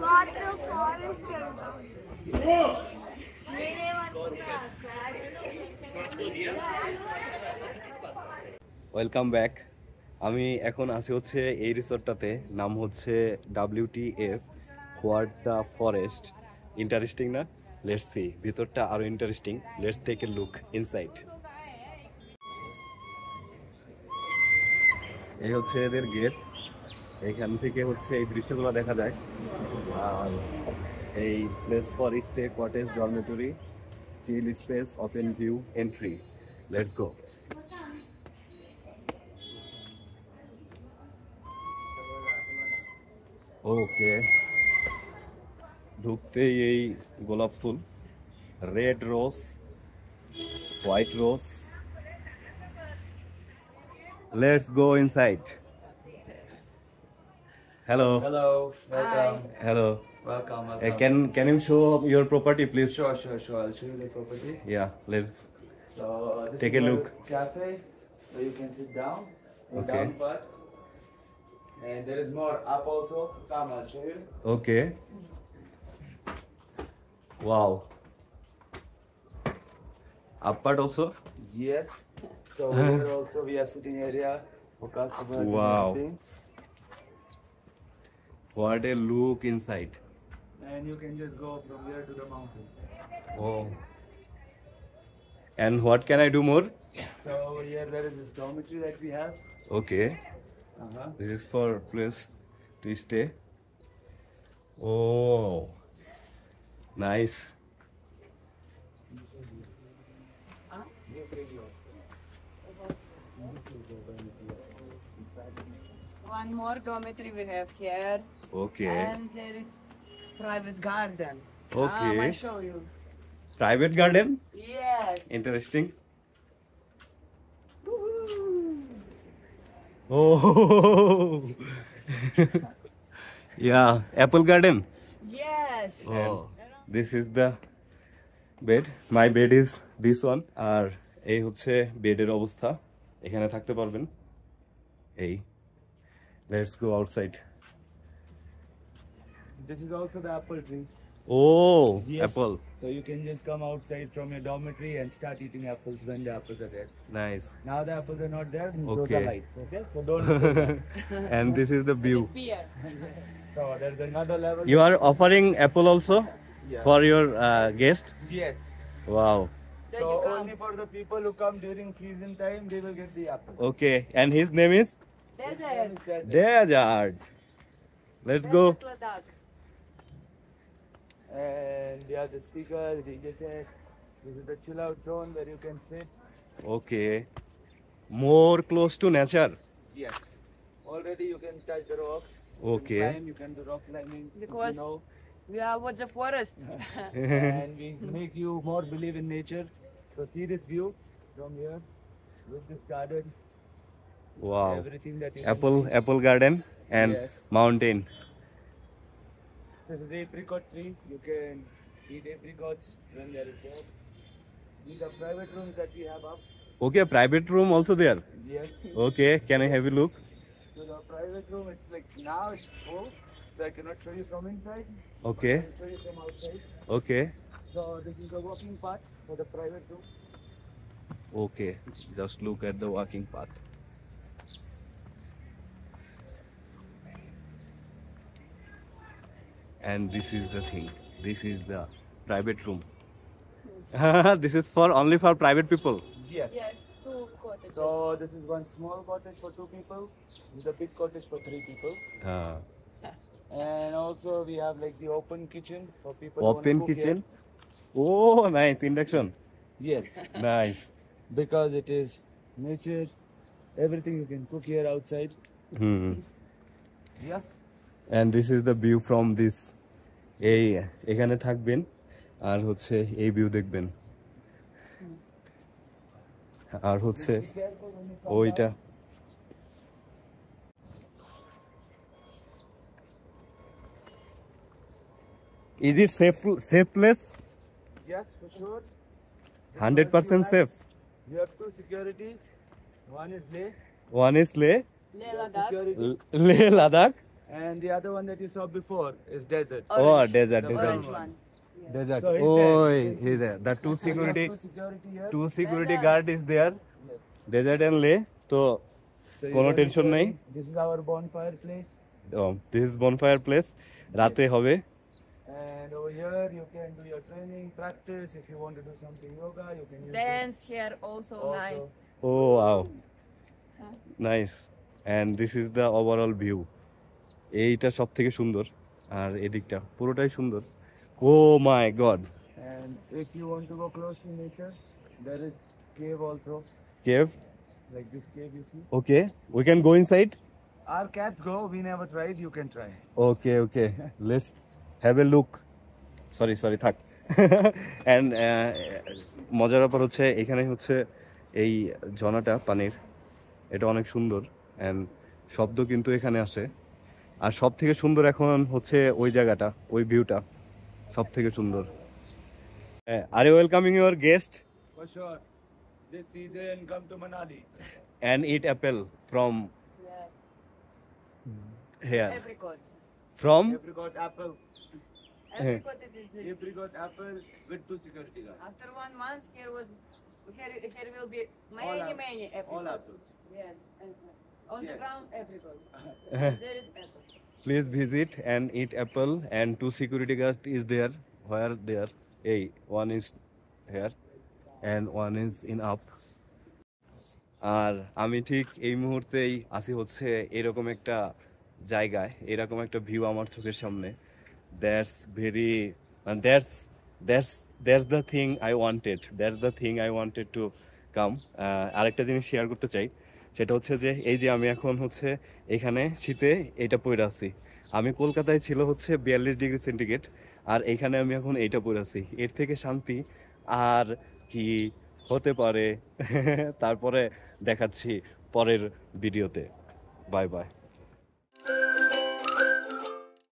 What the forest? Welcome back. আমি এখন আছি হচ্ছে এই রিসোর্টটাতে, নাম হচ্ছে WTF what the forest. Interesting না? লেটস সি, ভিতরটা আরো interesting. Let's take a look inside. এই হচ্ছে এদের গেট, এইখান থেকে হচ্ছে এই দৃশ্যগুলো দেখা যায়। আর এই place for stay, cottage, dormitory, chill space, open view, entry. Let's go. Okay, ঢুকতেই এই গোলাপ ফুল, red rose, white rose. Let's go inside. Hello. Hello, welcome. Hello. Welcome. Can you show your property, please? Sure. I'll show you the property. Yeah, let's So this take is a our look. cafe where you can sit down. The Okay. down part. And there is more up also. Come, I'll show you. Okay. Wow. Up part also? Yes. So here also we have sitting area for customers. and Wow. everything. What a look inside. And you can just go from here to the mountains. Oh. And what can I do more? So here there is this dormitory that we have. Okay. This is for place to stay. Oh. Nice. One more dormitory we have here. Okay. And there is private garden. Okay. I show you. Private garden? Yes. Interesting. Oh. Yeah, apple garden. Yes. Oh. This is the bed. My bed is this one. আর এই হচ্ছে বেডের অবস্থা, এখানে থাকতে পারবেন। এই let's go outside. This is also the apple tree. Oh, Yes. apple. So you can just come outside from your dormitory and start eating apples when the apples are there. Nice. Now the apples are not there, those Okay. are lights, okay? So don't do that. And this is the view. Beer. So there's another level. You are offering apple also Yeah. for your guest? Yes. Wow. Then So you come. only for the people who come during season time, they will get the apple. Okay. And his name is Desert. Desert. Let's go. Desert Ladakh. And we have the speaker, the DJ set. This is the chill out zone where you can sit. Okay. More close to nature. Yes. Already you can touch the rocks. Okay. You can climb, you can do rock climbing. if Because- you know. We are with the forest. And we make you more believe in nature. So see this view from here with this garden. Wow. Everything that you Apple can see. apple garden and Yes. mountain. This is apricot tree. You can eat apricots when there is there. These are private rooms that we have up. Okay, private room also there. Yes. Okay, can I have a look? So the private room, it's like now it's full, so I cannot show you from inside. Okay. I'll show you from outside. Okay. So this is the walking path for the private room. Okay. Just look at the walking path. And this is the thing. This is the private room. This is for only for private people. Yes. Yes, 2 cottages. So this is one small cottage for 2 people. This is the big cottage for 3 people. Uh, And also we have like the open kitchen for people who wanna open cook kitchen. Oh, nice induction. here. Yes. Nice. Because it is nature, everything you can cook here outside. Hmm. Yes. And this is the view from this. এই এখানে থাকবেন আর হচ্ছে এই view দেখবেন। আর হচ্ছে Be careful when you come ওইটা। down. Is it safe place? Yes, for sure. 100% safe. You have 2 security. One is Leh One is Leh, Leh Ladakh. security, Leh Ladakh, And the other one that you saw before is desert. Oh, Orange. desert, The desert. Orange brown one. Desert. So he's Oh, there. he's there. The two security, Two security here. two security Desert. guard is there. Yes. Desert and Leh. So, So you কোনো don't tension need to নাই। worry. This is our bonfire place. this is bonfire place. রাতে হবে। And over here you can do your training, practice. If you want to do something yoga, you can use Dance here also, this. nice. Oh, wow. Nice. And this is the overall view. এইটা সব থেকে সুন্দর আর এদিকটা পুরোটাই সুন্দর। Oh my god. And if you want to go close to nature, there is cave also, Cave. like this cave you see. Okay. We can go inside. Our cats go. We never tried. You can try. Okay, okay. Let's have a look. Sorry, থাক। And মজার ব্যাপার হচ্ছে এখানে হচ্ছে এই ঝর্ণাটা পানির এটা অনেক সুন্দর and শব্দ কিন্তু এখানে আসে আর সব থেকে সুন্দর এখন হচ্ছে ওই জায়গাটা ওই ভিউটা সব থেকে সুন্দর। Are you welcoming your guest For sure. This season, come to Manali. and eat apple from Yes. here? Apricot. From Apricot apple. Apricot it is it. Apricot apple with two security guards. After 1 month, here will be All many apple- All apricots. apples. Yes. And on the Yes. ground, apricot. And there is apple. Please visit and eat apple and two security guards is there. Where there? Hey, one is here and one is in up. আর আমি ঠিক এই মুহূর্তেই আসি হচ্ছে এরকম একটা জায়গায় এরকম একটা ভিউ আমার চোখের সামনে that's very that's the thing I wanted to come. আরেকটা জিনিস শেয়ার করতে চাই সেটা হচ্ছে যে এই যে আমি এখন হচ্ছে এখানে শীতে এইটা পরে আছি। আমি কলকাতায় ছিল হচ্ছে 42 ডিগ্রি সেন্টিগ্রেড আর এখানে আমি এখন এইটা পরে আছি। এর থেকে শান্তি আর কি হতে পারে? তারপরে দেখাচ্ছি পরের ভিডিওতে। Bye bye.